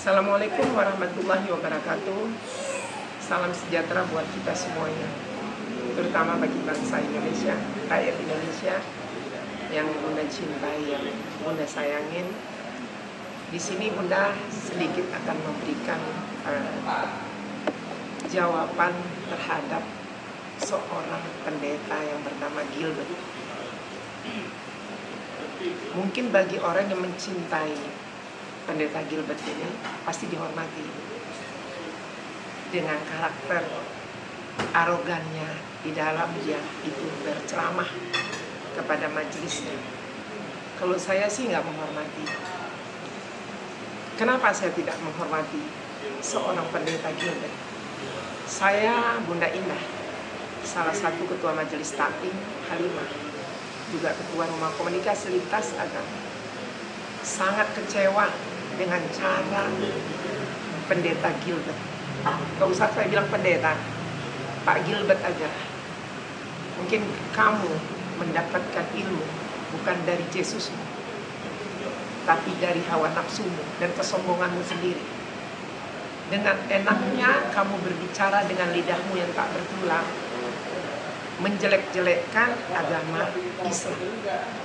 Assalamualaikum warahmatullahi wabarakatuh. Salam sejahtera buat kita semuanya, terutama bagi bangsa Indonesia, rakyat Indonesia yang Bunda cintai, yang Bunda sayangin. Di sini Bunda sedikit akan memberikan jawaban terhadap seorang pendeta yang bernama Gilbert. Mungkin bagi orang yang mencintai pendeta Gilbert ini pasti dihormati dengan karakter arogannya di dalam dia itu berceramah kepada majelisnya. Kalau saya sih nggak menghormati. Kenapa saya tidak menghormati seorang pendeta Gilbert? Saya Bunda Indah, salah satu ketua majelis taklim Halimah, juga ketua rumah komunikasi lintas agama, sangat kecewa dengan cara pendeta Gilbert. Gak usah saya bilang pendeta, Pak Gilbert aja. Mungkin kamu mendapatkan ilmu bukan dari Yesusmu, tapi dari hawa nafsumu dan kesombonganmu sendiri. Dengan enaknya kamu berbicara dengan lidahmu yang tak bertulang, menjelek-jelekkan agama Islam,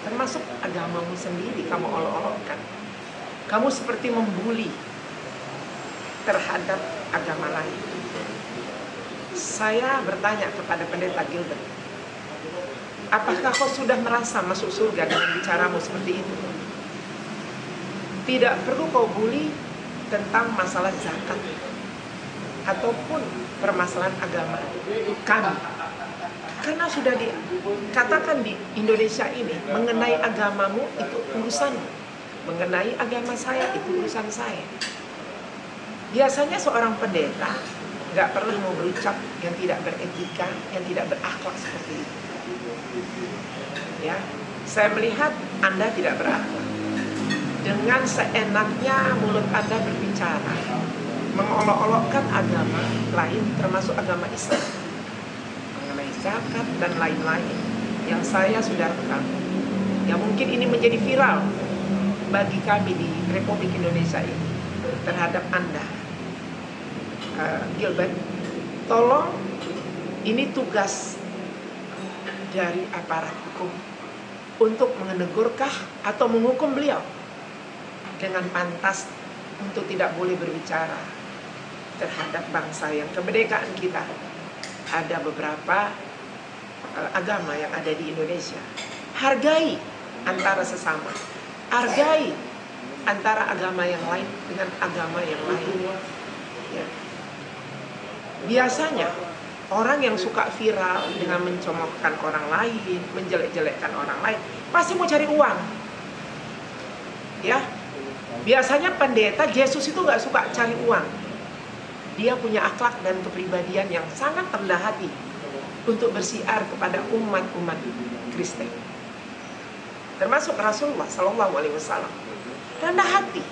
termasuk agamamu sendiri kamu olok-olokkan. Kamu seperti membuli terhadap agama lain. Saya bertanya kepada pendeta Gilbert, apakah kau sudah merasa masuk surga dengan bicaramu seperti itu? Tidak perlu kau bully tentang masalah zakat ataupun permasalahan agama kami. Karena sudah dikatakan di Indonesia ini, mengenai agamamu itu urusanmu, mengenai agama saya itu urusan saya. Biasanya seorang pendeta nggak pernah mau berucap yang tidak beretika, yang tidak berakhlak seperti itu. Ya, saya melihat Anda tidak berakhlak. Dengan seenaknya mulut Anda berbicara, mengolok-olokkan agama lain, termasuk agama Islam, mengenai zakat dan lain-lain yang saya sudah rekam. Ya mungkin ini menjadi viral bagi kami di Republik Indonesia ini terhadap Anda, Gilbert. Tolong, ini tugas dari aparat hukum untuk menegurkah atau menghukum beliau dengan pantas untuk tidak boleh berbicara terhadap bangsa yang kemerdekaan kita. Ada beberapa agama yang ada di Indonesia. Hargai antara sesama, hargai antara agama yang lain dengan agama yang lain. Ya. Biasanya orang yang suka viral dengan mencemoohkan orang lain, menjelek-jelekkan orang lain, pasti mau cari uang. Ya, biasanya pendeta Yesus itu nggak suka cari uang. Dia punya akhlak dan kepribadian yang sangat rendah hati untuk bersiar kepada umat-umat Kristen, termasuk Rasulullah Shallallahu Alaihi Wasallam. Rendah hati,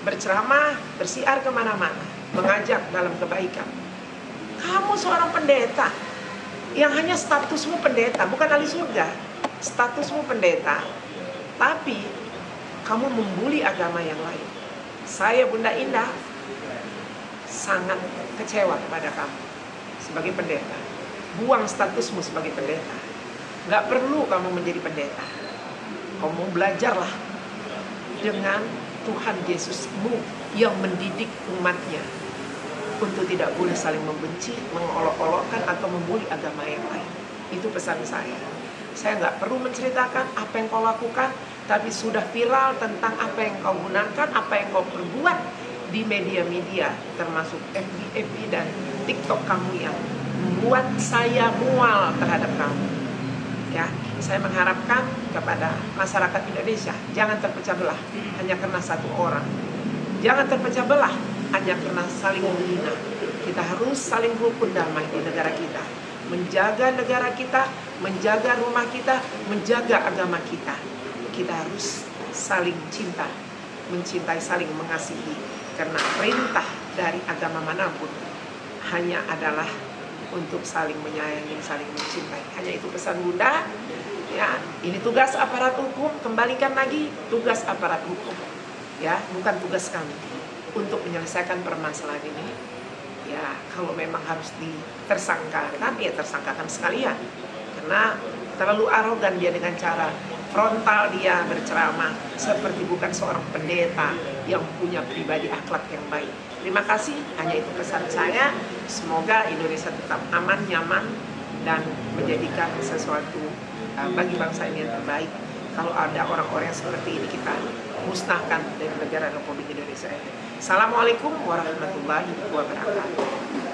berceramah, bersiar kemana-mana, mengajak dalam kebaikan. Kamu seorang pendeta yang hanya statusmu pendeta, bukan ahli surga. Statusmu pendeta, tapi kamu membuli agama yang lain. Saya Bunda Indah sangat kecewa kepada kamu sebagai pendeta. Buang statusmu sebagai pendeta. Gak perlu kamu menjadi pendeta. Kamu belajarlah dengan Tuhan Yesusmu yang mendidik umatnya untuk tidak boleh saling membenci, mengolok-olokkan atau membuli agama yang lain. Itu pesan saya. Saya nggak perlu menceritakan apa yang kau lakukan, tapi sudah viral tentang apa yang kau gunakan, apa yang kau perbuat di media-media, termasuk FB dan TikTok kamu yang membuat saya mual terhadap kamu. Ya, saya mengharapkan kepada masyarakat Indonesia, jangan terpecah belah hanya karena satu orang. Jangan terpecah belah hanya karena saling menghina. Kita harus saling rukun damai di negara kita, menjaga negara kita, menjaga rumah kita, menjaga agama kita. Kita harus saling cinta, mencintai, saling mengasihi, karena perintah dari agama manapun hanya adalah untuk saling menyayangi, saling mencintai. Hanya itu pesan Bunda. Ya, ini tugas aparat hukum. Kembalikan lagi tugas aparat hukum. Ya, bukan tugas kami. untuk menyelesaikan permasalahan ini. Ya, kalau memang harus ditersangkakan, ya tersangkakan sekalian. Karena terlalu arogan dia dengan cara frontal dia berceramah seperti bukan seorang pendeta yang punya pribadi akhlak yang baik. Terima kasih, hanya itu pesan saya. Semoga Indonesia tetap aman, nyaman, dan menjadikan sesuatu bagi bangsa ini yang terbaik. Kalau ada orang-orang yang seperti ini, kita musnahkan dari negara Republik Indonesia ini. Assalamualaikum warahmatullahi wabarakatuh.